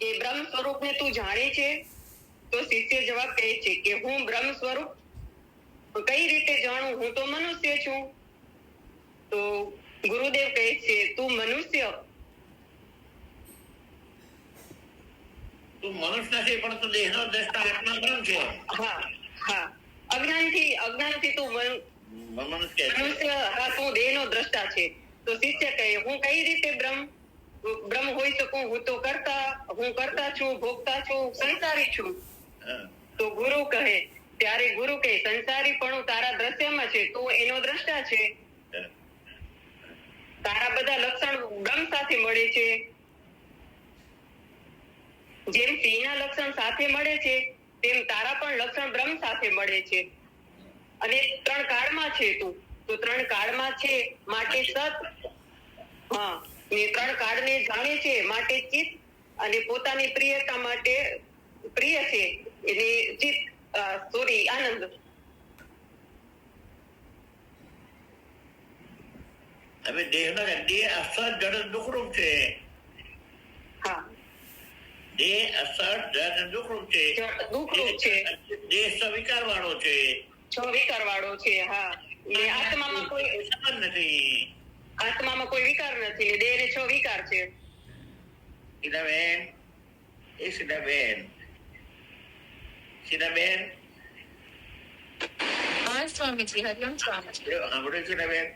કે બ્રહ્મ સ્વરૂપને તું જાણે છે? તો શિષ્ય જવાબ કહે છે કે હું બ્રહ્મ સ્વરૂપ કઈ રીતે જાણું? હું તો મનુષ્ય છું. તો ગુરુદેવ કહે છે તું મનુષ્ય તું મનુષ્ય નથી, પણ તું દેહનો દ્રષ્ટા આત્મા બ્રહ્મ છે. હા હા, અજ્ઞાનથી તું મનુષ્ય, હા તું દેહનો દ્રષ્ટા છે. તો શિષ્ય કહે હું કઈ રીતે બ્રહ્મ હોઈ શકું? હું તો કરતા છું, ભોગતા છું, સંસારી છું. તો ત્યારે ગુરુ કહે સંસારી પણ તારા દ્રશ્યમાં છે, તું એનો દ્રષ્ટા છે. તારા બધા લક્ષણ બ્રહ્મ સાથે મળે છે. જેમ સિંહના લક્ષણ સાથે મળે છે તેમ તારા પણ લક્ષણ બ્રહ્મ સાથે મળે છે. અને 3 કાળમાં છે તું, તો 3 કાળમાં છે માટે સત, હા, ને 3 કાળને જાણે છે માટે ચિત્ત, અને પોતાની પ્રિયતા માટે પ્રિય છે એટલે ચિત્ત, આનંદ. હવે દેહ અસર જડ દુઃખરૂપ છે. હા, દેહ અસર જડ દુઃખરૂપ છે. દેહ સ્વિકાર વાળો છે. હા. ને આત્મામાં કોઈ સંબંધ નથી. આત્મામાં કોઈ વિકાર નથી. દેહ ને 6 વિકાર છે. સીતાબેન. હા સ્વામીજી, હરિઓમ સ્વામીજી. સાંભળ્યું સીતાબેન?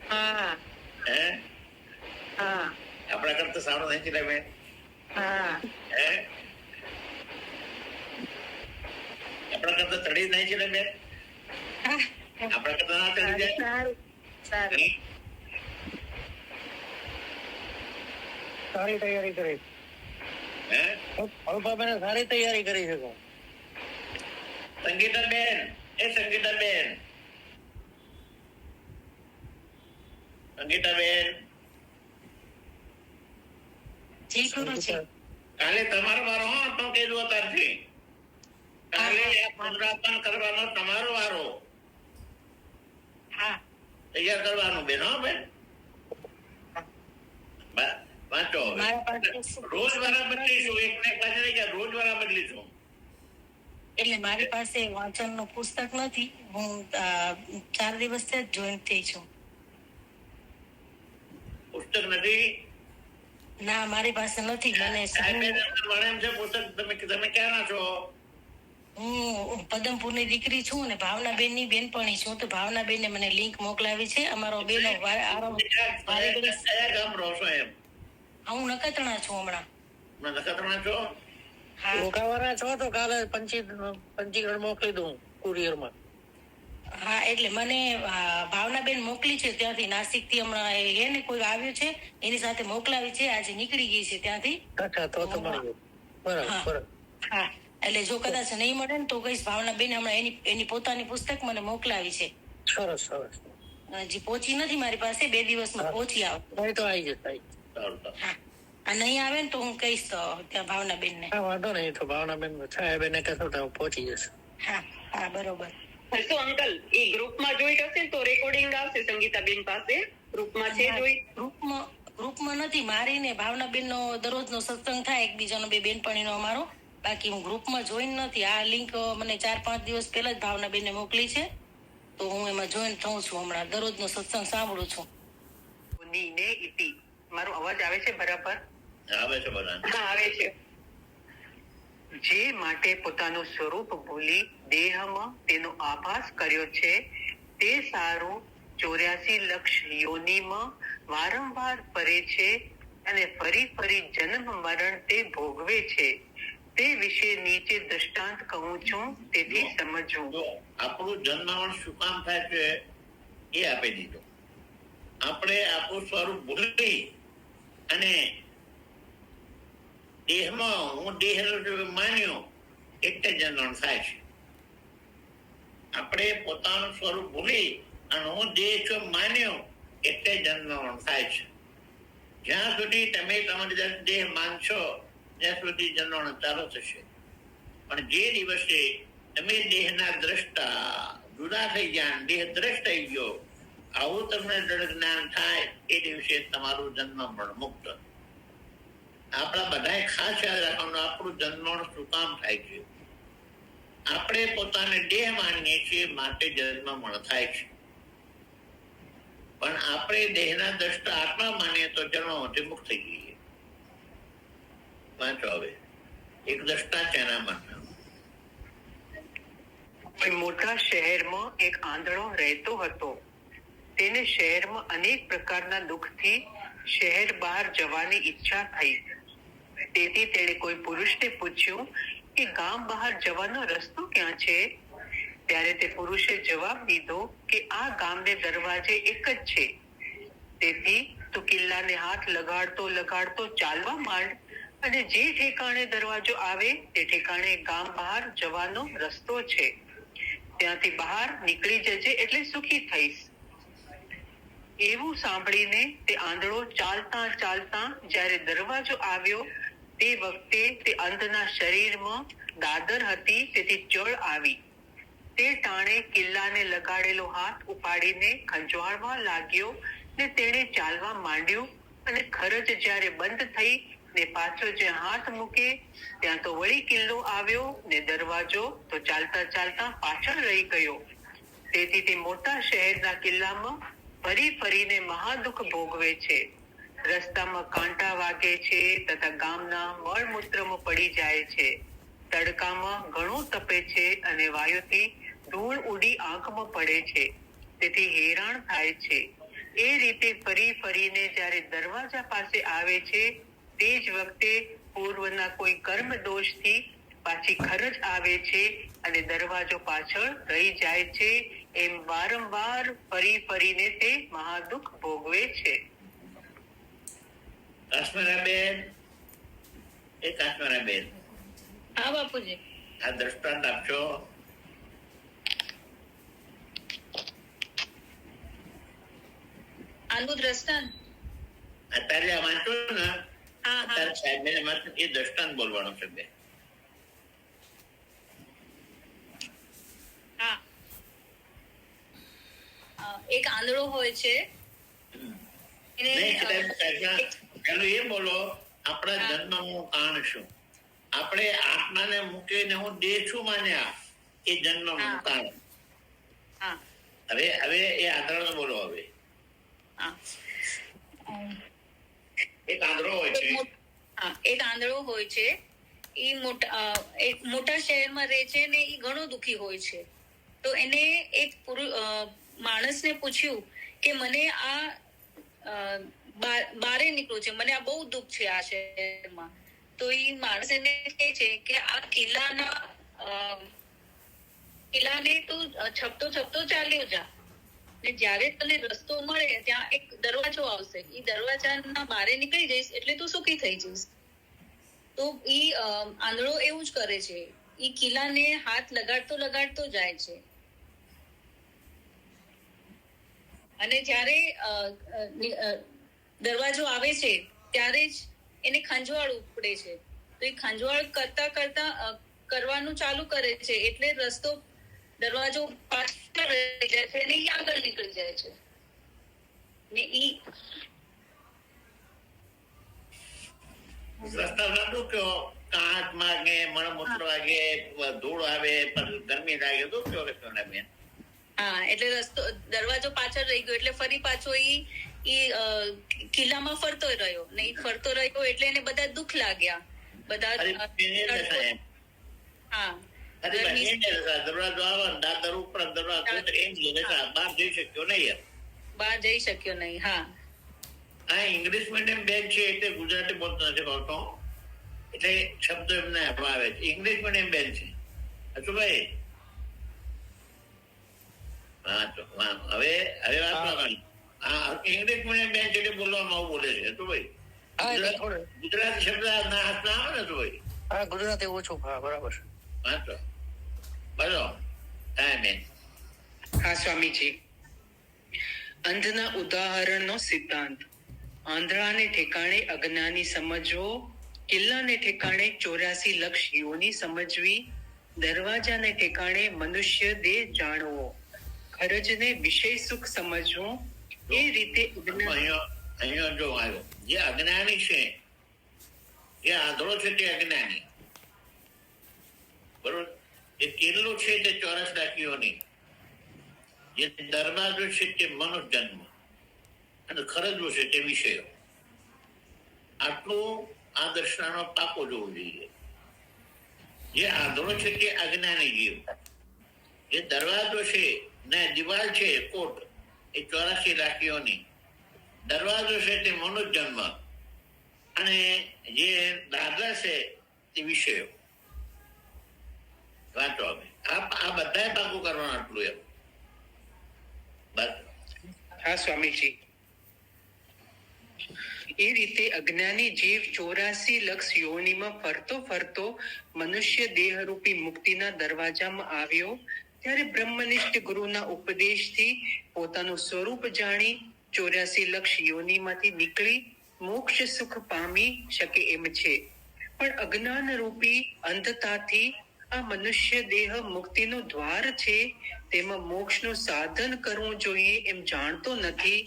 હા હા, આપણા કરતા સારું નહીં સીતાબેન? હા, આપણા કરતા ચડી નહીં સીતાબેન? આપણા કરતા ના ચડી જાય? સારું સારું. સારી તૈયારી કરી. સારી તૈયારી કરી શકો. સંગીતાબેન, સંગીતાબેન જી ગુરુજી. કાલે તમારો વારો. હા, તો કીધું અત્યારથી કાલે પુનરાવર્તન કરવાનો તમારો વારો. હા, તૈયાર કરવાનું બેન. હો બેન, વાંચો. રોજ વારા બદલીશું. એકને પાસે નહીં કે રોજ વારા બદલીશું. એટલે મારી પાસે વાંચનનું પુસ્તક નથી. હું 4 દિવસથી જ જોઈન થઈ છું. પુસ્તક નથી? ના, મારી પાસે નથી. મને તમે ક્યાંના છો? હું પદમપુરની દીકરી છું અને ભાવનાબેન ની બેનપણી છું. તો ભાવનાબેન ને મને લિંક મોકલાવી છે. અમારો બેનો કયા ગામ રહો છો? એમ હું નખત્રાણા છું હમણાં. નખત્રાણા છો? રોકાવાના છો તો કાલે પંચીકરણ મોકલી દઉં કુરિયરમાં. હા, એટલે મને ભાવનાબેન મોકલી છે ત્યાંથી, નાસિક થી. હમણાં હે ને કોઈ આવ્યું છે એની સાથે મોકલાવી છે. આજે નીકળી ગઈ છે ત્યાંથી. અચ્છા, તો તમારું બરાબર. હા, એટલે જો કદાચ નહીં મળે ને તો કહીશ ભાવનાબેન હમણાં એની પોતાની પુસ્તક મને મોકલાવી છે. સરસ સરસ. હજી પહોંચી નથી મારી પાસે. 2 દિવસમાં પહોંચી આવે તો આવી જશે. હા, નહીં આવે ને તો હું કહીશ ત્યાં ભાવનાબેન ને. વાંધો નહીં, તો ભાવનાબેન છાયાબેન કહેશો તો પહોંચી જશે. હા હા, બરોબર. તો અંકલ એ ગ્રુપમાં જોઈટ હશે તો રેકોર્ડિંગ આવશે સંગીતાબેન પાસે. ગ્રુપમાં છે જોઈટ? ગ્રુપમાં નથી. મારી ને ભાવનાબેન નો દરરોજનો સત્સંગ થાય એકબીજાનો, 2 બેનપણીનો અમારો. બાકી હું ગ્રુપમાં જોઈન નથી. આ લિંક મને 4-5 દિવસ પહેલા જ ભાવનાબેન ને મોકલી છે. તો હું એમાં જોઈન થઉં છું. હમણાં દરરોજનો સત્સંગ સાંભળું છું. મારો અવાજ આવે છે બરાબર? આવે છે બધા. હા, આવે છે. જે માટે પોતાનું સ્વરૂપ ભૂલી દેહમાં તેનો આભાસ કર્યો છે, તે સારું 84 લક્ષ યોનિમાં વારંવાર ફરે છે અને ફરી જન્મ મરણ તે ભોગવે છે. તે વિશે નીચે દ્રષ્ટાંત કહું છું, તેથી સમજવું. આપણું જન્મરણ શું કામ થાય છે એ આપી દીધો. આપણે આપણું સ્વરૂપ ભૂલી અને દેહમાં હું દેહ માન્યો એટલે જન્મ થાય છે. આપણે પોતાનું સ્વરૂપ ભૂલી અને હું દેહ માન્યો એટલે જન્મ થાય છે. જ્યાં સુધી તમે તમારી દેહ માનશો ત્યાં સુધી જન્મ ચાલુ થશે. પણ જે દિવસે તમે દેહના દ્રષ્ટા જુદા થઈ ગયા, દેહ દ્રષ્ટ થઈ ગયો, આવું તમને દ્રઢ જ્ઞાન થાય એ દિવસે તમારું જન્મ પણ મુક્ત. આપણા બધાએ ખાસ યાદ રાખવાનું, આપણું જન્મણ શું કામ થાય છે? આપણે પોતાને દેહ માનીએ છીએ માટે જન્મણ થાય છે, પણ આપણે દેહના દ્રષ્ટા આત્મા માનીએ તો જન્મમાંથી મુક્ત થઈ જઈએ. વાંચો હવે, એક દ્રષ્ટા છે એના માટે. કોઈ મોટા શહેરમાં એક આંધળો રહેતો હતો. તેને શહેરમાં અનેક પ્રકારના દુઃખથી શહેર બહાર જવાની ઈચ્છા થઈ. તેથી તેણે કોઈ પુરુષને પૂછ્યું કે ગામ બહાર જવાનો રસ્તો ક્યાં છે? ત્યારે તે પુરુષે જવાબ દીધો કે આ ગામને દરવાજે એક જ છે. તેથી તું કિલ્લાને હાથ લગાડતો લગાડતો ચાલવા માંડ, અને જે ઠેકાણે દરવાજો આવે તે ઠેકાણે ગામ બહાર જવાનો રસ્તો છે. ત્યાંથી બહાર નીકળી જજે એટલે સુખી થઈશ. એવું સાંભળીને તે આંધળો ચાલતા ચાલતા જ્યારે દરવાજો આવ્યો તે વખતે તે અંધના શરીરમાં દાદર હતી, તેથી જળ આવી. તે ટાણે કિલ્લાને લગાડેલો હાથ ઉપાડીને ખંજવાળવા લાગ્યો ને તેણે ચાલવા માંડ્યું. અને ખરજ જ્યારે બંધ થઈ ને પાછો જ્યાં હાથ મૂકે ત્યાં તો વળી કિલ્લો આવ્યો ને દરવાજો તો ચાલતા ચાલતા પાછળ રહી ગયો. તેથી તે મોટા શહેરના કિલ્લામાં ફરી ફરીને મહાદુઃખ ભોગવે છે. રસ્તામાં કાંટા વાગે છે તથા ગામના મળમૂત્રમાં પડી જાય છે. તડકામાં ઘણું તપે છે અને વાયુથી ધૂળ ઉડી આંખમાં પડે છે, તેથી હેરાન થાય છે. એ રીતે ફરી ફરીને જ્યારે દરવાજા પાસે આવે છે તે જ વખતે પૂર્વના કોઈ કર્મ દોષથી પાછી ખરજ આવે છે અને દરવાજો પાછળ રહી જાય છે. એમ વારંવાર ફરી ફરીને તે મહાદુઃખ ભોગવે છે. કાશ્મીરાબેન, એ કાશ્મીરાબેન, હા બાપુજી. આ દ્રષ્ટાંત આપશો? આનું દ્રષ્ટાંત અત્યારે વાંચો ને, હા અત્યારે સાહેબ એ દ્રષ્ટાંત બોલવાનું છે. બે હા. એક આંધળો હોય છે. પેલું એ બોલો, આપણા જન્મનું કારણ શું? આપણે આત્માને મૂકીને હું દેહ છું માન્યા, એ જન્મનું કારણ. હવે હવે એ આંધળો બોલો. હવે એક આંધળો હોય છે. એક આંધળો હોય છે. એ એક મોટા શહેરમાં રહે છે ને એ ઘણો દુઃખી હોય છે. તો એને એક માણસને પૂછ્યું કે મને આ બારે નીકળવું છે, મને આ બહુ દુઃખ છે આ શહેરમાં. તો એ માણસ એને કહે છે કે આ કિલ્લાને તું છપતો છપતો ચાલ્યો જા, ને જ્યારે તને રસ્તો મળે ત્યાં એક દરવાજો આવશે, એ દરવાજાના બારે નીકળી જઈશ એટલે તું સુખી થઈ જઈશ. તો ઈ આંધળો એવું જ કરે છે. ઈ કિલ્લાને હાથ લગાડતો લગાડતો જાય છે, અને જ્યારે દરવાજો આવે છે ત્યારે જ એને ખંજવાળ ઉપડે છે. તો એ ખંજવાળ કરતા કરતા કરવાનું ચાલુ કરે છે એટલે રસ્તો દરવાજો પાછળ રહી જાય છે અને આગળ નીકળી જાય છે. ને ઈ રસ્તા નતું કયો, કાંચ માગે, મળમૂત્ર વાગે, ધૂળ આવે, ગરમી લાગે, તો કયો રસ્તો ના બેન? હા, એટલે રસ્તો દરવાજો પાછળ રહી ગયો એટલે ફરી પાછો ઈ કિલ્લામાં ફરતો રહ્યો ને ઈ ફરતો રહ્યો એટલે એને બધા દુઃખ લાગ્યા. બધા હા દરવાજો આવે, દાદર ઉપર દરવાજો બહાર જઈ શક્યો નહીં. બહાર જઈ શક્યો નહીં. હા, આ ઇંગ્લિશ મીડિયમ બેન છે એટલે ગુજરાતી બોલતો નથી બોલતો, એટલે શબ્દો એમને આવે છે. ઇંગ્લિશ મીડિયમ બેન છે. શું ભાઈ? હા, તો હવે હવે વાત કરવાની. હા, ઇંગ્લિશ મીડિયમ બેન છે એટલે બોલવામાં આવું બોલે છે. શું ભાઈ? ગુજરાતી શબ્દ ના હાથ ના આવે ને? શું ભાઈ? હા, ગુજરાતી ઓછું. હા, બરાબર. હા, તો બોલો. હા બેન. હા સ્વામીજી, અંધના ઉદાહરણનો સિદ્ધાંત. આંધળાને ઠેકાણે અજ્ઞાની સમજવો, કિલ્લાને ઠેકાણે 84 લક્ષ યોની સમજવી, દરવાજાને ઠેકાણે મનુષ્ય દેહ જાણવો, ખરજને વિષય સુખ સમજવો. એ રીતે અહીંયા જો આવ્યો જે અજ્ઞાની છે જે આંધળો છે તે અજ્ઞાની, બરોબર. એ કિલ્લો છે તે 84 ડાકીઓની, જે દરવાજો છે તે મનુજન્મ, અને ખરજવો છે તે વિષયો. આટલું આ દર્શનાનો પાકો જોવું જોઈએ. જે આંધળો છે તે અજ્ઞાની જીવ, જે દરવાજો છે ને દિવાલ છે કોટ એ 84 ડાકીઓની, દરવાજો છે તે મનુજન્મ, અને જે દાદા છે તે વિષયો. વાંચો હવે આ બધા પાકું કરવાનું આટલું એમ. બસ. હા સ્વામીજી, એ રીતે અજ્ઞાની જીવ 84 લક્ષ યોનિમાં ફરતો ફરતો મનુષ્ય દેહરૂપી મુક્તિના દરવાજામાં આવ્યો, ત્યારે બ્રહ્મનિષ્ઠ ગુરુના ઉપદેશથી પોતાનું સ્વરૂપ જાણી 84 લક્ષ યોનિમાંથી નીકળી મોક્ષ સુખ પામી શકે એમ છે. પણ અજ્ઞાન રૂપી અંધતાથી આ મનુષ્ય દેહ મુક્તિનું દ્વાર છે, તેમાં મોક્ષનું સાધન કરવું જોઈએ એમ જાણતો નથી,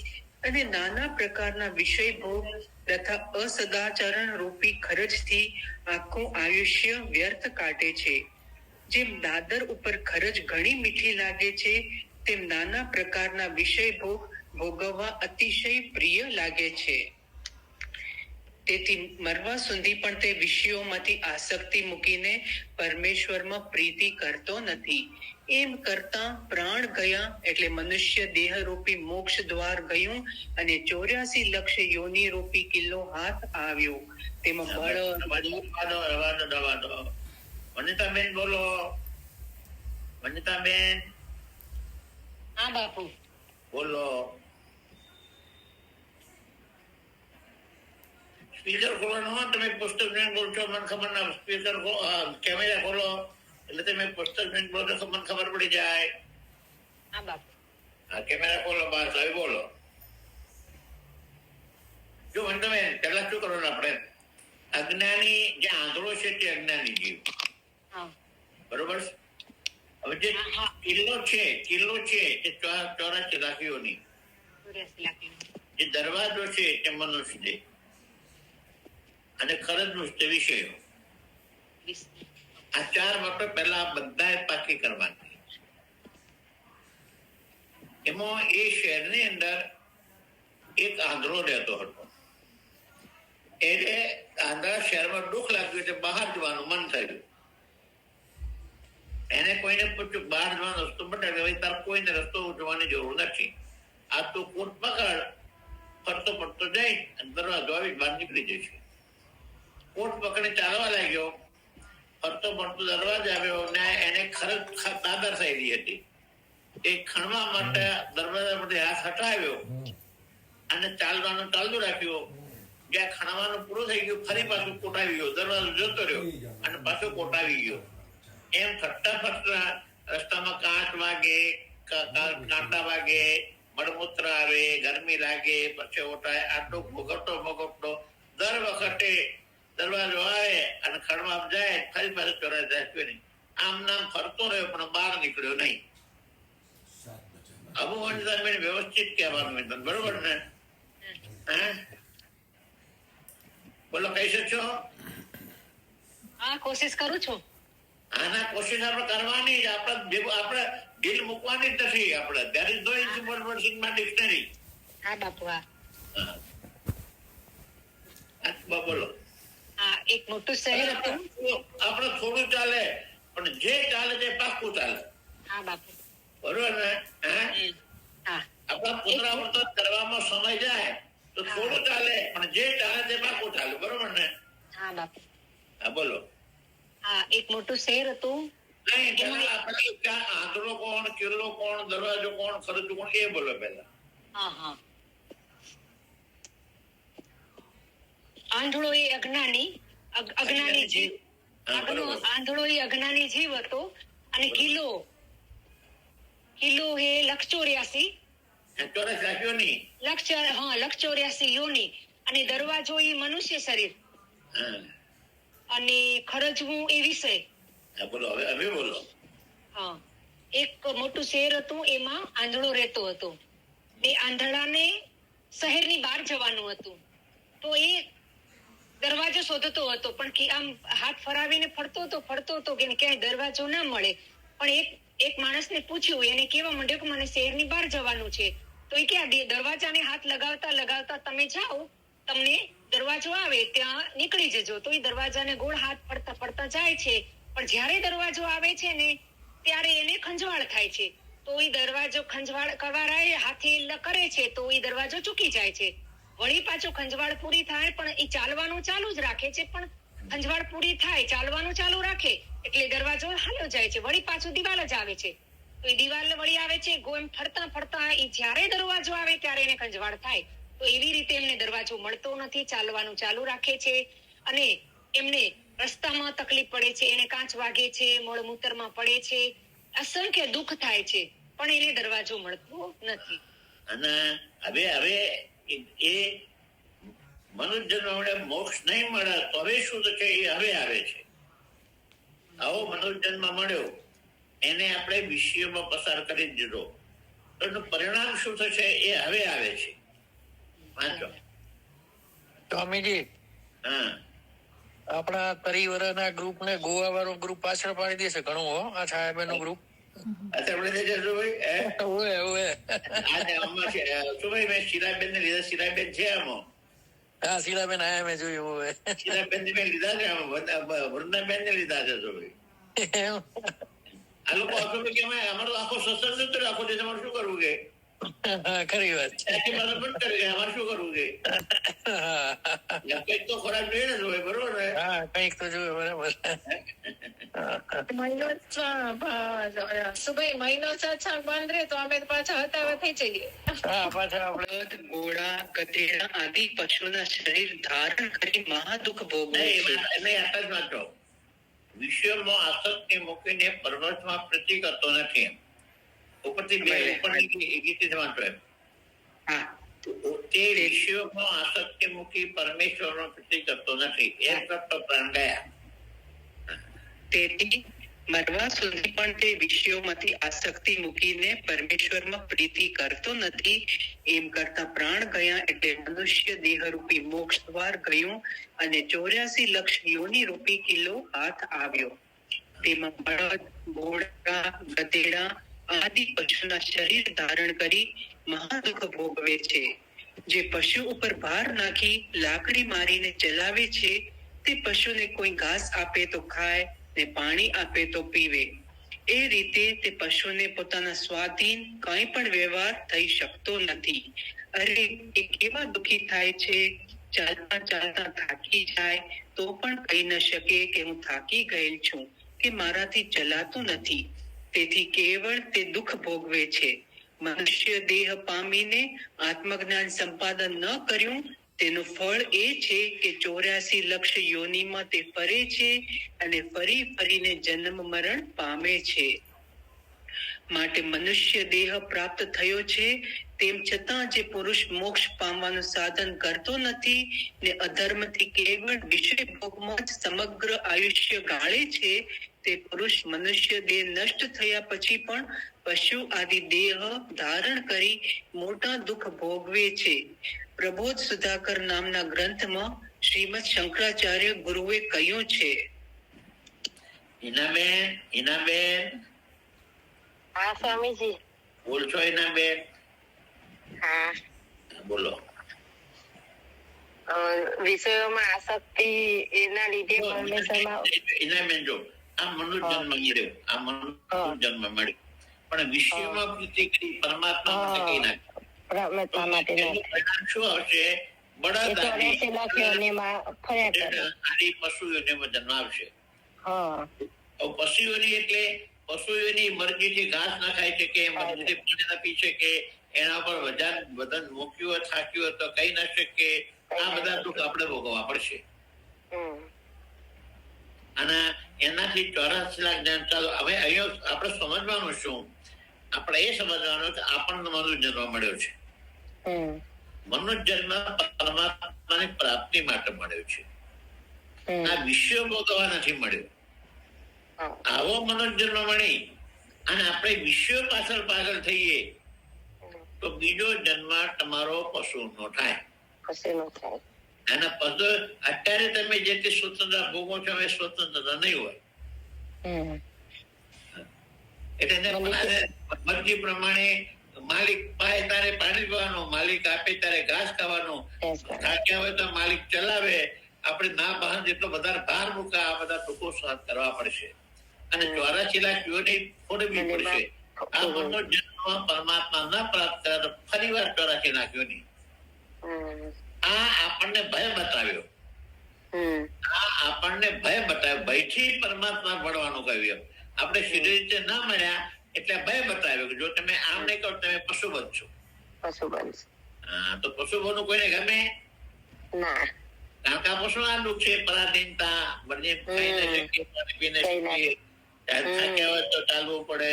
અને નાના પ્રકારના વિષય ભોગ તથા અસદાચરણ રૂપી ખરજથી આખું આયુષ્ય વ્યર્થ કાઢે છે. જેમ દાદર ઉપર ખરજ ઘણી મીઠી લાગે છે, તેમ નાના પ્રકારના વિષય ભોગ ભોગવવા અતિશય પ્રિય લાગે છે. તેથી મરવા સુધી પણ તે વિષયોમાંથી આસક્તિ મૂકીને પરમેશ્વરમાં પ્રીતિ કરતો નથી. એમ કરતા પ્રાણ ગયા એટલે મનુષ્ય દેહરૂપી મોક્ષ દ્વાર ગયું, અને 84 લક્ષ યોની રૂપી કિલ્લો હાથ આવ્યો. તેમાં બળ વનિતાબેન બોલો. વનિતાબેન હા બાપુ. બોલો. સ્પીકર ખોલો ન હોય, તમે પુસ્તક જોઈને બોલશો મને ખબર ના. સ્પીકર કેમેરા ખોલો એટલે તમે પુસ્તક જોઈને બોલો તો મને ખબર પડી જાય. હા બાપુ. હા, કેમેરા ખોલો બસ. હવે બોલો. જો તમે પેલા શું કરો આપણે, અજ્ઞાની જે આંધળો છે તે અજ્ઞાની જીવ, બરોબર. હવે જે કિલ્લો છે એ 84 લાખીઓની, જે દરવાજો છે તે મનુષ્ય દેહ, અને ખરજનું તે વિષયો. આ 4 વાતો પહેલા બધાએ પાકી કરવાની. એમાં એ શહેરની અંદર એક આંધળો રહેતો હતો. એટલે આંધળા શહેરમાં દુઃખ લાગ્યું એટલે બહાર જવાનું મન થયું. એને કોઈને પૂછ્યું બહાર જવાનો રસ્તો બતાવ્યો, તાર કોઈને રસ્તો જોવાની જરૂર નથી, આ તો કોટ પકડ, ફરતો ફરતો જાય અને દરવાજો આવી બહાર નીકળી જશે. કોટ પકડી ચાલવા લાગ્યો, ફરતો ફરતો દરવાજો આવ્યો, ને એને ખરજ દાદર થયેલી હતી. એ ખણવા માટે દરવાજા પરથી હાથ હટાવ્યો અને ચાલવાનું ચાલતું રાખ્યું. જ્યાં ખણવાનું પૂરું થઈ ગયું ફરી પાછું કોટાવી ગયો, દરવાજો જતો રહ્યો અને પાછો કોટાવી ગયો. એમ ફરતા ફરતા રસ્તામાં કાંટ વાગે, કાંટા વાગે, મળમૂત્ર આવે, ગરમી લાગે, પછી ઓટાય, આટલું ભોગવતો દર વખતે દરવાજો આવે અને ખડમાં જાય, ફરી પાછું ચોરાઈ જાય નહીં. આમ નામ ફરતો રહ્યો પણ બહાર નીકળ્યો નહીં. અમુક વ્યવસ્થિત કહેવાનું, બરોબર ને? બોલો, કહી શકશો? હા, કોશિશ કરું છું. આના કોશિશ આપણે કરવાની જ, આપણે ડીલ મૂકવાની જ નથી. આપણે there is no impossible words in my dictionary. હા બાપુ. હા બોલો. હા, એક મોટું શહેર હતું. આપણે થોડું ચાલે પણ જે ચાલે તે પાક્કું ચાલે. હા બાપુ. બરોબર ને? હા, આપણા પુનરાવર્તન કરવામાં સમય જાય તો થોડું ચાલે પણ જે ચાલે તે પાક્કું ચાલે. બરોબર ને? હા બાપુ. હા બોલો. હા, એક મોટું શહેર હતું. આંધળો કોણ, કિલ્લો કોણ, દરવાજો કોણ, ખર્ચો કોણ, એ બોલો પેલા. આંધળો એ અજ્ઞાની જીવ. આંધળો એ અજ્ઞાની જીવ હતો, અને કિલ્લો એ લક્ષ 84 યોની, અને દરવાજો એ મનુષ્ય શરીર, અને ખરજવું એ વિષય. બોલો હવે બોલો. હા, એક મોટું શહેર હતું, એમાં આંધળો રહેતો હતો. એ આંધળાને શહેરની બહાર જવાનું હતું, તો એ દરવાજો શોધતો હતો, પણ આમ હાથ ફરાવીને ફરતો હતો કે ક્યાંય દરવાજો ના મળે. પણ એક માણસને પૂછ્યું, એને કહેવા માંડ્યો કે મને શહેરની બહાર જવાનું છે. તો એ કે દરવાજાને હાથ લગાવતા તમે જાઓ, તમને દરવાજો આવે ત્યાં નીકળી જજો. તો એ દરવાજાને ગોળ હાથ ફરતા જાય છે, પણ જ્યારે દરવાજો આવે છે ને ત્યારે એને ખંજવાળ થાય છે. તો એ દરવાજો ખંજવાળ કવારાય હાથે કરે છે તો એ દરવાજો ચૂકી જાય છે. વળી પાછો ખંજવાળ પૂરી થાય પણ એ ચાલવાનું ચાલુ જ રાખે છે, પણ ખંજવાળ પૂરી થાય ચાલવાનું ચાલુ રાખે એટલે દરવાજો હાલ્યો જાય છે. વળી પાછું દિવાલ જ આવે છે. તો એ દિવાલ વળી આવે છે, એમ ફરતા એ જ્યારે દરવાજો આવે ત્યારે એને ખંજવાળ થાય. તો એવી રીતે એમને દરવાજો મળતો નથી, ચાલવાનું ચાલુ રાખે છે અને એમને રસ્તામાં તકલીફ પડે છે, એને કાંચ વાગે છે, મળમૂત્રમાં પડે છે, અસંખ્ય દુઃખ થાય છે, પણ એને દરવાજો મળતો નથી. અને હવે એ મનુષ્ય જન્મ મોક્ષ નહીં મળે તો હવે શું થશે? એ હવે આવે છે. આવો મનુષ્ય જન્મ મળ્યો એને આપણે વિષયમાં પસાર કરી દીધો તો એનું પરિણામ શું થશે? એ હવે આવે છે. વાંચો સ્વામીજી. હા, આપણા પરિવારના ગ્રુપ ને ગોવા વાળો ગ્રુપ પાછળ પાડી દેશે ઘણું હો, આ સાહેબ નું ગ્રુપ. શીલાબેન ને લીધા. શીલાબેન છે આમાં. હા, શીલાબેન આયા મેં જોયું હવે. શીલાબેન ને મેં લીધા છે, વૃંદાબેન ને લીધા છે. આ લોકો અમારો આખો સત્સંગ નતો આખો દિવસ અમારે શું કરવું કે? ખરી વાત છે. બંધ કરી અમારે શું કરવું કે? કઈક તો ખોરાક જોઈએ ને જોવે, બરોબર ને? હા, કઈક તો જોવે, બરાબર. મહિનો સત્સંગ બંધ રહે તો અમે પાછા હતાવા થઈ જઈએ. હા, પાછા આપણે ઘોડા, ગધેડા આદિ પશુના શરીર ધારણ કરી મહાદુઃખ ભોગવે છે. વિષયમાં આસક્તિ મૂકીને પરમાત્મા પ્રીતિ કરતો નથી. ઉપરથી બે ઉપરની ગીત વાંચો એમ. હા, તે વિષયોમાં આસક્તિ મૂકી પરમેશ્વરનો પ્રીતિ કરતો નથી. એમ કરતો પ્રાણ ગયા. તેથી મરવા સુધી પણ તે વિષયોમાંથી આસક્તિ મૂકીને પરમેશ્વરમાં પ્રીતિ કરતો નથી. એમ કરતા પ્રાણ ગયા એટલે મનુષ્ય દેહ રૂપી મોક્ષ દ્વાર ગયું અને 84 લક્ષ યોનિ રૂપી કિલ્લો હાથ આવ્યો. તેમાં બળદ, ઘોડા, ગધેડા આદિ પશુના શરીર ધારણ કરી મહાદુઃખ ભોગવે છે. જે પશુ ઉપર ભાર નાખી લાકડી મારીને ચલાવે છે તે પશુને કોઈ ઘાસ આપે તો ખાય ને પાણી આપે તો પીવે. એ રીતે તે પશુને પોતાના સ્વાધીન કંઈ પણ વ્યવહાર થઈ શકતો નથી. અરે એ કેવા દુઃખી થાય છે. ચાલતા ચાલતા થાકી જાય તો પણ કહી ન શકે કે હું થાકી ગયેલ છું કે મારાથી ચલાતું નથી. તેથી કેવળ તે દુઃખ ભોગવે છે. મનુષ્ય દેહ પામીને આત્મજ્ઞાન સંપાદન ન કર્યું તેનું ફળ એ છે કે 84 લક્ષ યોનિમાં તે ફરે છે અને ફરી ફરીને જન્મ મરણ પામે છે. માટે મનુષ્ય દેહ પ્રાપ્ત થયો છે તેમ છતાં જે પુરુષ મોક્ષ પામવાનું સાધન કરતો નથી ને અધર્મથી કેવળ વિષય ભોગમાં જ સમગ્ર આયુષ્ય ગાળે છે તે પુરુષ મનુષ્ય દેહ નષ્ટ થયા પછી પણ પશુ આદિ દેહ ધારણ કરી મોટા દુઃખ ભોગવે છે. પ્રબોધ સુધાકર નામના ગ્રંથમાં શ્રીમદ શંકરાચાર્ય ગુરુએ કહ્યું છે. ઈનાબેન. હા સ્વામીજી. બોલશો ઈનાબેન? હા બોલો. વિષયોમાં આસક્તિ એના લીધે ઈનાબેન જો આ મનુષ્ય જન્મ મળ્યો, આ મનુષ્ય જન્મ મળ્યો પણ વિષયમાં પ્રીતિ કરી પરમાત્મા માટે કઈ નાખી. શું આવશે? બળદ આદિ પશુઓને જન્મ આવશે. પશુઓની એટલે પશુઓની મરજીથી ઘાસ ના ખાઈ શકે, મરજીથી પાણી ના પી શકે, એના પર વજન મૂક્યું થાક્યું તો કઈ ના શકે. આ બધા દુઃખ આપણે ભોગવવા પડશે. અને એનાથી 84 લાખ જણ. ચાલો હવે અહીંયા આપણે સમજવાનું શું? આપણે એ સમજવાનું કે આપણને મનુષ્ય જન્મ મળ્યો છે. મનુષ્ય જન્મ પરમાત્માની પ્રાપ્તિ માટે મળ્યો છે. આ વિષયો ભોગવવા નથી મળ્યો. આવો મનુષ્ય જન્મ મળી અને આપણે વિષયો પાછળ થઈએ તો બીજો જન્મ તમારો પશુનો થાય. અને પછી અત્યારે તમે જે તે સ્વતંત્રતા ભોગવો છો એ સ્વતંત્રતા નહીં હોય. એટલે મરજી પ્રમાણે માલિક પાય તારે પાણી પીવાનું, માલિક આપે તારે ઘાસ ખાવાનું, થાક્યા હોય તો માલિક ચલાવે. આપણે ના બહાર જેટલો બધા ભાર મૂકા આ બધા દુઃખો સહન કરવા પડશે અને 84 લાખ યોની ફોડવી પડશે. આ મનનો જન્મ પરમાત્મા ન પ્રાપ્ત કરે તો ફરી વાર 84 લાખ યોની. આ આપણને ભય બતાવ્યો, ભયથી પરમાત્મા ભણવાનું કહ્યું. આપણે સીધી રીતે ન મળ્યા એટલે ભય બતાવ્યો કે જો તમે આમ નહીં કરો તમે પશુ બનશો. તો પશુ બનવું કોઈને ગમે ના, કારણ કે આ પશુ આ દુઃખ છે, પરાધીનતા, તો ચાલવું પડે.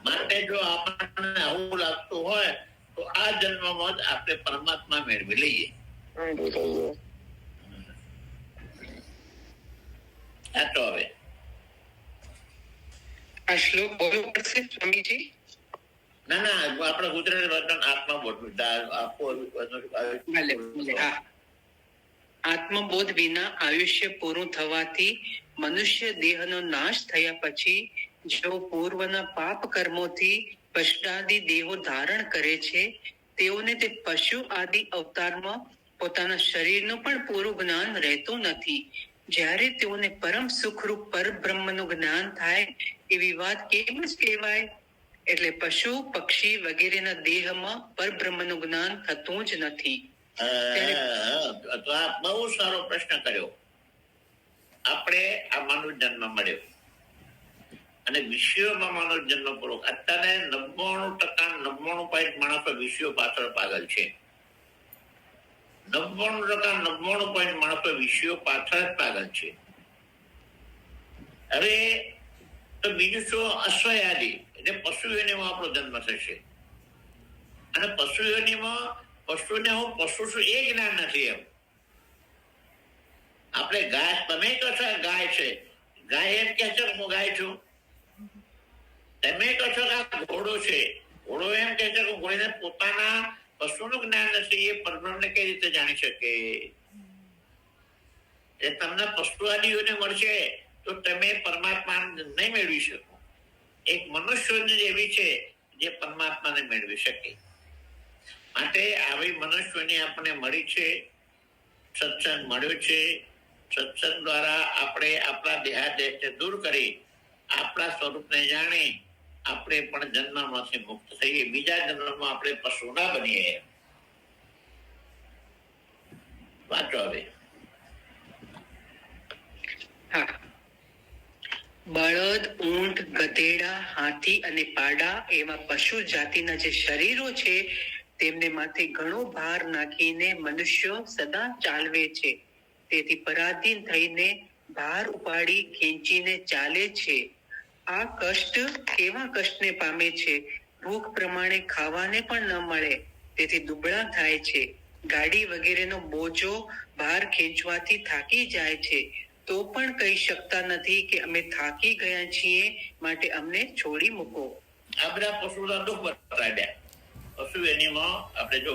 માટે જો આપણને આવું લાગતું હોય તો આ જન્મમાં જ આપણે પરમાત્મા મેળવી લઈએ. તો હવે આ શ્લોક બોલવો પડશે સ્વામીજી? ના આપણે ગુજરાતી વચન આત્મબોધ વિના આયુષ્ય પૂરું થવાથી મનુષ્ય દેહનો નાશ થયા પછી જો પૂર્વના પાપ કર્મોથી પશુઆદિ દેહો ધારણ કરે છે તેઓને તે પશુ આદિ અવતારમાં પોતાના શરીરનું પણ પૂરું જ્ઞાન રહેતું નથી. જ્યારે તેઓને પરમ સુખરૂપ પરબ્રહ્મનું જ્ઞાન થાય એવી વાત કેમ જ કહેવાય? એટલે પશુ પક્ષી વગેરેના દેહમાં પરબ્રહ્મનું જ્ઞાન થતું જ નથી. બહુ સારો પ્રશ્ન કર્યો. આપણે આ માનવ જન્મ મળ્યો અને વિષયોમાં માનવ જન્મ પૂરો. અત્યારે 99% માણસો વિષયો પાછળ પાગલ છે. 99% માણસો વિષયો પાછળ જ પાગલ છે. હવે તો બીજું શું? અશ્વયાદી એટલે પશુ યોનિમાં આપણો જન્મ થશે અને પશુ યોનિમાં પશુને હું પશુ છું એ જ્ઞાન નથી. એમ આપણે ગાય, તમે કહો છો ગાય છે, ગાય એમ કે છે હું ગાય છું. તમે કહો છો કે આ ઘોડો છે, ઘોડો એમ કે છે કે ઘોડીને પોતાના પશુનું જ્ઞાન નથી. એ પરબ્રહ્મને કઈ રીતે જાણી શકે? એ તમને પશુ આદિઓને મળશે તો તમે પરમાત્મા નહીં મેળવી શકો. એક મનુષ્ય એવી છે જે પરમાત્માને મેળવી શકે. માટે આવી મનુષ્યોની આપણને મળી છે, સત્સંગ મળ્યો છે. સત્સંગ દ્વારા આપણે આપણા દેહાદેશને દૂર કરી આપણા સ્વરૂપને જાણી આપણે પણ જન્મમાંથી મુક્ત થઈએ. બીજા જન્મમાં આપણે પશુ ના બનીએ. વાંચો હવે. બળદ, ઊંટ, ગધેડા, હાથી અને પાડા એવા પશુ જાતિના જે શરીરો છે તેમને માથે ઘણો ભાર નાખીને મનુષ્યો સદા ચાલવે છે. તેથી પરાધીન થઈને ભાર ઉપાડી ખેંચીને ચાલે છે. આ કષ્ટ કેવા કષ્ટને પામે છે? ભૂખ પ્રમાણે ખાવાને પણ ન મળે તેથી દુબળા થાય છે. ગાડી વગેરેનો બોજો ભાર ખેંચવાથી થાકી જાય છે તો પણ કહી શકતા નથી કે અમે થાકી ગયા છીએ માટે અમને છોડી મૂકો. આ બધા પશુના દુઃખ બતાડ્યા. પશુ એનીમાં આપણે જો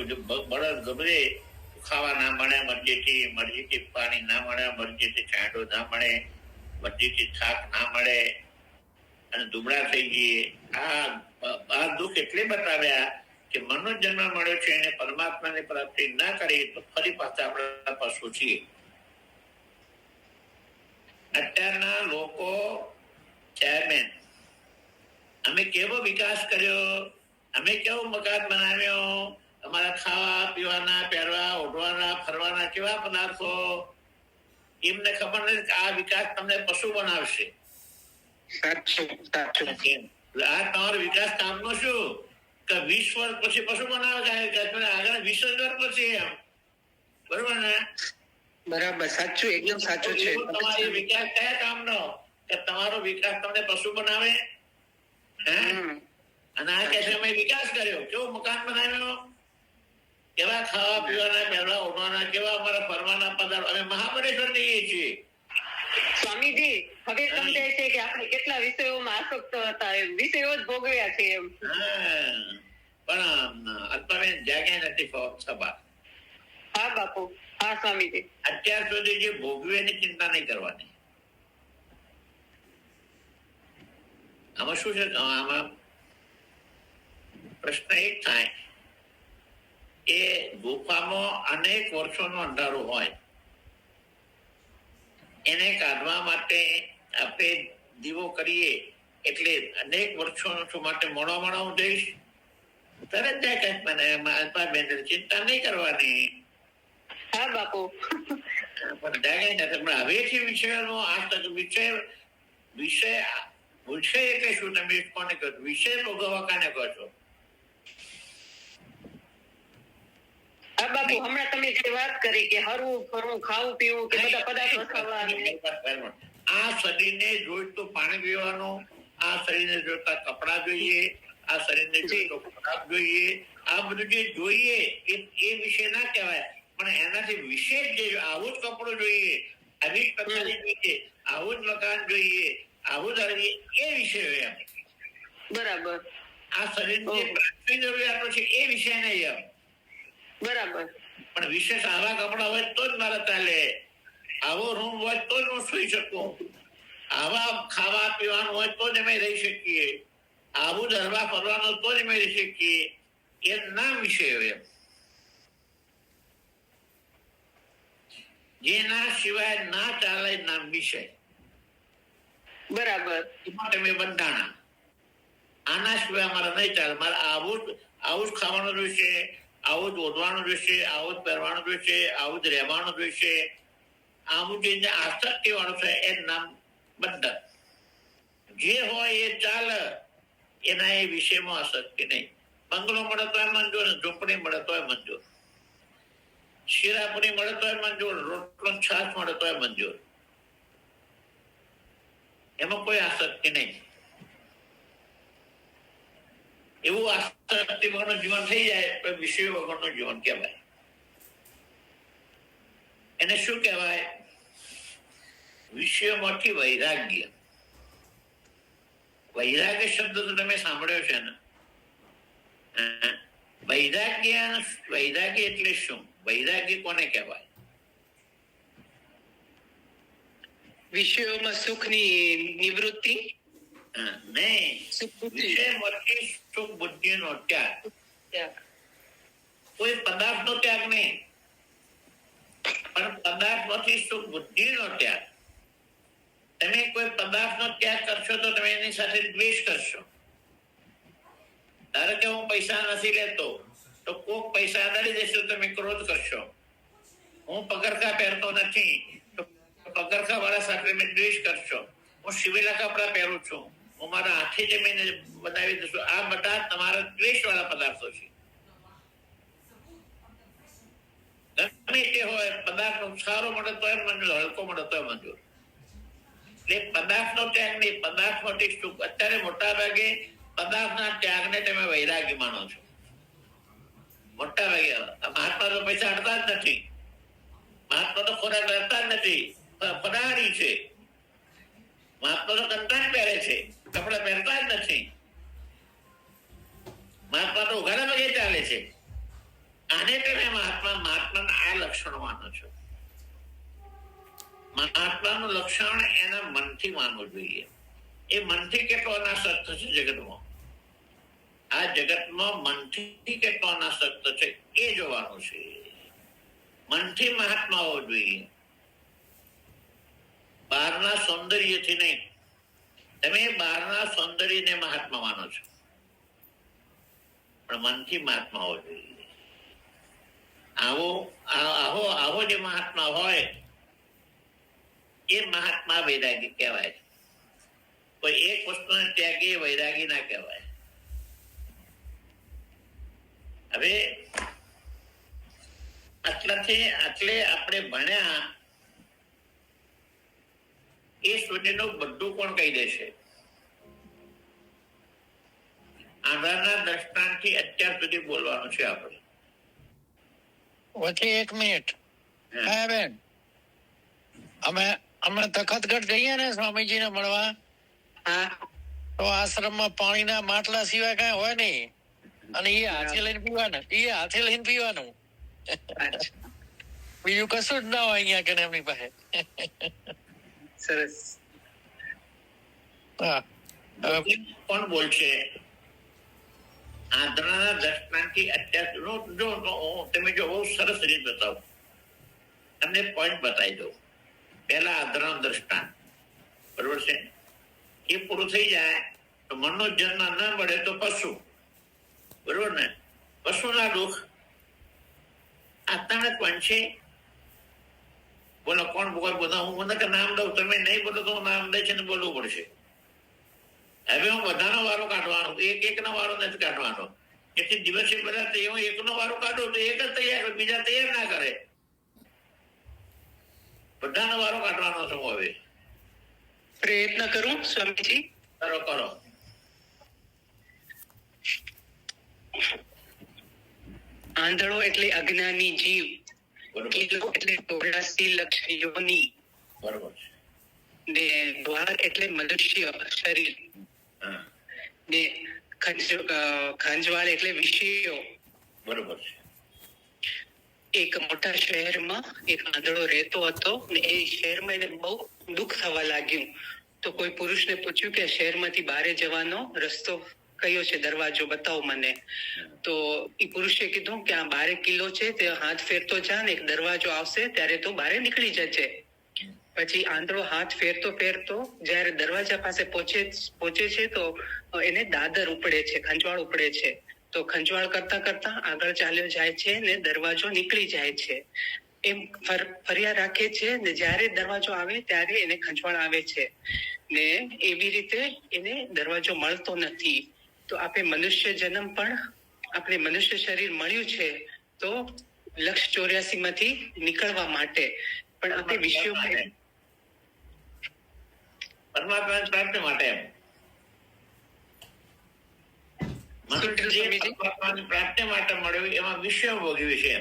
બળદ ગભરે ખાવા ના મળે, મરજીથી પાણી ના મળે, મરજીથી છાંટો ના મળે, મરજીથી થાક ના મળે અને દુબળા થઈ જઈએ. આ દુઃખ એટલે બતાવ્યા કે મનુષ્ય જન્મ મળ્યો છે એને પરમાત્માની પ્રાપ્તિ ના કરી તો ફરી પાછા આપણા પશુ છીએ. અત્યારના લોકો ચેરમેન, અમે કેવો વિકાસ કર્યો, અમે કેવો મકાન બનાવ્યો, અમારા ખાવા પીવાના, પહેરવા, ઓઢવાના, ફરવાના કેવા પદાર્થો, એમને ખબર નથી કે આ વિકાસ તમને પશુ બનાવશે. આ તમારો વિકાસ કામનો શું કે 20 વર્ષ પછી પશુ બનાવે આગળ 20 વર્ષ પછી એમ. બરોબર ને? બરાબર, સાચું, એકદમ સાચું છે. તમારો વિકાસ કયા કામનો કે તમારો વિકાસ તમને પશુ બનાવે? અને આ કે અમે વિકાસ કર્યો, કેવો મકાન બનાવ્યો, કેવા ખાવા પીવાના, પહેરવા ઓઢવાના, કેવા અમારા ફરવાના પદાર્થ. અમે મહાબળેશ્વર જઈએ છીએ. સ્વામીજી, હવે સમજાય છે કે આપણે કેટલા વિષયોમાં આસક્ત હતા, વિષયો જ ભોગવ્યા છે એમ. પણ અત્યારે જાગ્યા નથી સભા. હા બાપુ, હા સ્વામીજી. અત્યાર સુધી જે ભોગવ્યું એની ચિંતા નહીં કરવાની. આમાં શું છે, આમાં પ્રશ્ન એક થાય કે ગુફામાં અનેક વર્ષોનો અંધારું હોય, એને કાઢવા માટે આપણે દીવો કરીએ એટલે અનેક વર્ષો માટે મોડા હું જઈશ, તરત જાય કઈ મને ચિંતા નહીં કરવાની. હા બાપુ. પણ જાગે નથી. પણ હવેથી વિષયનો આ વિષય એટલે શું? તમે કોને કહો? વિષય ભોગવવા કાને કહો છો? હા બાપુ, હમણાં તમે જે વાત કરી કે હરવું ફરવું, ખાવું પીવું કે બધા પદાર્થો ખાવા, આ શરીરને જોઈતું પાણી પીવાનું, આ શરીરને જોઈતા કપડા જોઈએ, આ શરીરને જોઈતો ખોરાક જોઈએ, આ બધું જે જોઈએ એ વિષય ના કહેવાય. પણ એનાથી વિશેષ જે આવું જ કપડું જોઈએ, આવી જ પથારી જોઈએ, આવું જ મકાન જોઈએ, આવું જ એ વિષય હોય. એમ બરાબર. આ શરીરની જે પ્રાથમિક જરૂરિયાતો છે એ વિષય નહીં. એમ બરાબર. પણ વિશેષ આવા કપડા હોય તો જ મારે ચાલે, આવો રૂમ હોય તો જ હું સુઈ શકું, આવા ખાવા પીવાનું હોય તો જ અમે રહી શકીએ, આવું જ હરવા ફરવાનું તો જ અમે રહી શકીએ. એ ના વિષય હોય. જેના સિવાય ના ચાલે નામ વિષય. બરાબર. એમાં તમે બંધાણા, આના સિવાય અમારે નહીં ચાલે, મારે આવું જ ખાવાનું જોઈશે, આવું જ ઓઢવાનું જોઈશે, આવું જ પહેરવાનું જોઈશે, આવું જ રહેવાનું જોઈશે. આવું જે આસક્તિ વાળું છે એ નામ બંધન. જે હોય એ ચાલે, એના એ વિષયમાં આસક્તિ નહીં. બંગલો મળે તો એ મંજૂર, ઝૂંપડી મળે તો એ મંજૂર, શીરાપુરી મળે તો એ મંજૂર, રોટલો છાશ મળે તો એ મંજૂર. એમાં કોઈ આસક્તિ નહીં. એવું આસક્તિ વગરનું જીવન થઈ જાય તો વિષય વગરનું જીવન કહેવાય. એને શું કહેવાય? વિષયોમાંથી વૈરાગ્ય. વૈરાગ્ય શબ્દ તો તમે સાંભળ્યો છે ને? વૈરાગ્ય એટલે શું? વૈરાગ્ય કોને કહેવાય? વિષયોમાં સુખની નિવૃત્તિ. નહીં, વિષયમાંથી સુખ બુદ્ધિનો ત્યાગ. કોઈ પદાર્થનો ત્યાગ નહીં, પણ પદાર્થમાંથી સુખ બુદ્ધિનો ત્યાગ. તમે કોઈ પદાર્થનો ત્યાગ કરશો તો તમે એની સાથે દ્વેષ કરશો. ધારો કે હું પૈસા નથી લેતો તો કોક પૈસા અડાડી દેશો તમે ક્રોધ કરશો. હું પગરખા પહેરતો નથી તો પગરખા વાળા સાથે તમે દ્વેષ કરશો. હું સિવેલા કપડા પહેરું છું, હું મારા હાથે જમીને બનાવી દઈશું. આ બધા તમારા દ્વેષ વાળા પદાર્થો છે. ગમે તે હોય, પદાર્થ સારો મળે તો એમ મંજૂર, હલકો મળે તો મંજૂર. એટલે પદાર્થનો ત્યાગ નહીં, પદાર્થ માટે સુખ. અત્યારે મોટા ભાગે પદાર્થના ત્યાગને તમે વૈરાગ્ય માનો છો. મોટા ભાગે મહાત્મા તો પૈસા અડતા જ નથી, મહાત્મા તો ખોરાક લેતા જ નથી, ફરાળી છે. મહાત્મા તો કંટાળ પહેરે છે, કપડા પહેરતા જ નથી. મહાત્મા તો ઉઘાડા પગે ચાલે છે. આને તમે મહાત્માના આ લક્ષણ માનો છો. મહાત્માનું લક્ષણ એના મનથી માનવું જોઈએ. એ મનથી કેટલો અનાસક્ત છે જગતમાં, આ જગતમાં મનથી કેટલો અનાસક્ત છે એ જોવાનું છે. મનથી મહાત્મા હોવો જોઈએ, બહારના સૌંદર્યથી નહીં. તમે બહારના સૌંદર્યને મહાત્મા માનો છો, પણ મનથી મહાત્મા હોવો જોઈએ. આવો જે મહાત્મા હોય એ મહાત્મા વૈરાગી કહેવાય. કોઈ એક વસ્તુને ત્યાગી વૈરાગી ના કહેવાય. હવે આટલે આપણે ભણ્યા એ સુધીનું બધું કોણ કહી દેશે? આધારના દ્રષ્ટાંતથી અત્યાર સુધી બોલવાનું છે આપણે. વચ્ચે 1 મિનિટ. હા બેન, અમે તખતગઢ જઈએ ને સ્વામીજીને મળવા, તો આશ્રમમાં પાણીના માટલા સિવાય કઈ હોય નહીં, અને એ હાથે લઈને પીવાનું. બીજું કશું જ ના હોય અહીંયા કને એમની પાસે. સરસ. હા. કોણ બોલશે? આંધળાના દ્રષ્ટાંતથી અત્યાર તમે જો બહુ સરસ રીત બતાવો. તમને પોઈન્ટ બતાવી દઉં. પહેલા આંધળાનું દ્રષ્ટાંત, બરોબર છે? એ પૂરું થઈ જાય તો મનનો જન્મ ના મળે તો પશુ, બરોબર ને? પશુના દુઃખ આત્માને પણ છે. બોલો કોણ બધા? હું મને નામ દઉં, તમે નહીં બોલો તો હું નામ દે છે ને બોલવું પડશે. હવે હું બધાનો વારો કાઢવાનો, એકનો વારો નથી કાઢવાનો. એથી દિવસે બધા હું એકનો વારો કાઢું તો એક જ તૈયાર, બીજા તૈયાર ના કરે. બધાનો વારો કાઢવાનો છું હવે. પ્રયત્ન કરું સ્વામીજી. કરો કરો. આંધળો એટલે અજ્ઞાની જીવ, બરોબર કિલો એટલે 84 લક્ષ યોની, બરોબર છે. ને દ્વાર એટલે મનુષ્ય શરીર, હા, ને ખાંજવાળ એટલે વિષયો. બરોબર છે. એક મોટા શહેરમાં એક આંધળો રહેતો હતો ને એ શહેરમાં એને બહુ દુઃખ થવા લાગ્યું. તો કોઈ પુરુષને પૂછ્યું કે શહેરમાંથી બહાર જવાનો રસ્તો કયો છે, દરવાજો બતાવો મને. તો એ પુરુષે કીધું કે આ 12 કિલો છે, તે હાથ ફેરતો જા ને એક દરવાજો આવશે ત્યારે તું બહાર નીકળી જજે. પછી આંધળો હાથ ફેરતો ફેરતો જયારે દરવાજા પાસે પહોંચે છે તો એને દાદર ઉપડે છે, ખંજવાળ ઉપડે છે. તો ખંજવાળ કરતા કરતા આગળ ચાલ્યો જાય છે ને દરવાજો નીકળી જાય છે. એમ ફર્યા રાખે છે ને જયારે દરવાજો આવે ત્યારે એને ખંજવાળ આવે છે ને એવી રીતે એને દરવાજો મળતો નથી. તો આપણે મનુષ્ય જન્મ પણ આપણે મનુષ્ય શરીર મળ્યું છે તો 184 માંથી નીકળવા માટે, પણ આપણે વિષયોમાં પરમાત્માની પ્રાપ્તિ માટે પરમાત્માની પ્રાપ્તિ માટે મળ્યું, એમાં વિષયો ભોગવ્યું છે.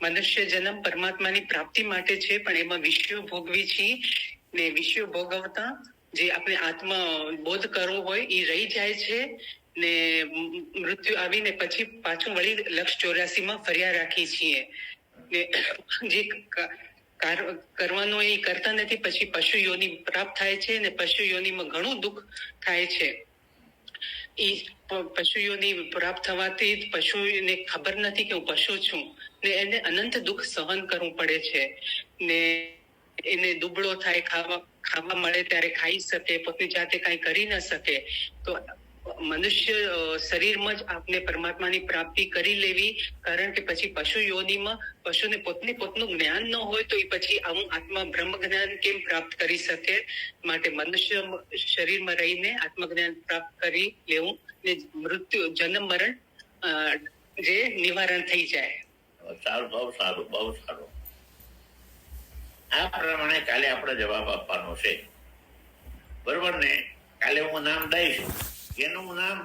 મનુષ્ય જન્મ પરમાત્માની પ્રાપ્તિ માટે છે, પણ એમાં વિષયો ભોગવી છીએ ને વિષયો ભોગવતા જે આપણે આત્મા બોધ કરવો હોય એ રહી જાય છે ને મૃત્યુ આવીને પછી પાછું વળી 184 ફર્યા રાખીએ છીએ ને જે કરવાનું એ કરતા નથી. પછી પશુ યોની પ્રાપ્ત થાય છે ને પશુ યોનીમાં ઘણું દુઃખ થાય છે. એ પશુ યોની પ્રાપ્ત થવાથી પશુને ખબર નથી કે હું પશુ છું ને એને અનંત દુઃખ સહન કરવું પડે છે ને એને દુબળો થાય, ખાવા મળે ત્યારે ખાઈ શકે, પોતાની જાતે કાંઈ કરી ન શકે. તો મનુષ્ય શરીરમાં જ આપણે પરમાત્માની પ્રાપ્તિ કરી લેવી, કારણ કે પછી પશુ યોનીમાં પશુને પોતનું જ્ઞાન ન હોય તો એ પછી આવું આત્મા બ્રહ્મ જ્ઞાન કેમ પ્રાપ્ત કરી શકે. માટે મનુષ્ય શરીરમાં રહીને આત્મજ્ઞાન પ્રાપ્ત કરી લેવું ને મૃત્યુ જન્મ મરણ જે નિવારણ થઈ જાય. સારું, બહુ સારું, બહુ સારું. આ પ્રમાણે કાલે આપણે જવાબ આપવાનો છે, બરોબર ને? કાલે હું નામ દઈશ, એનું નામ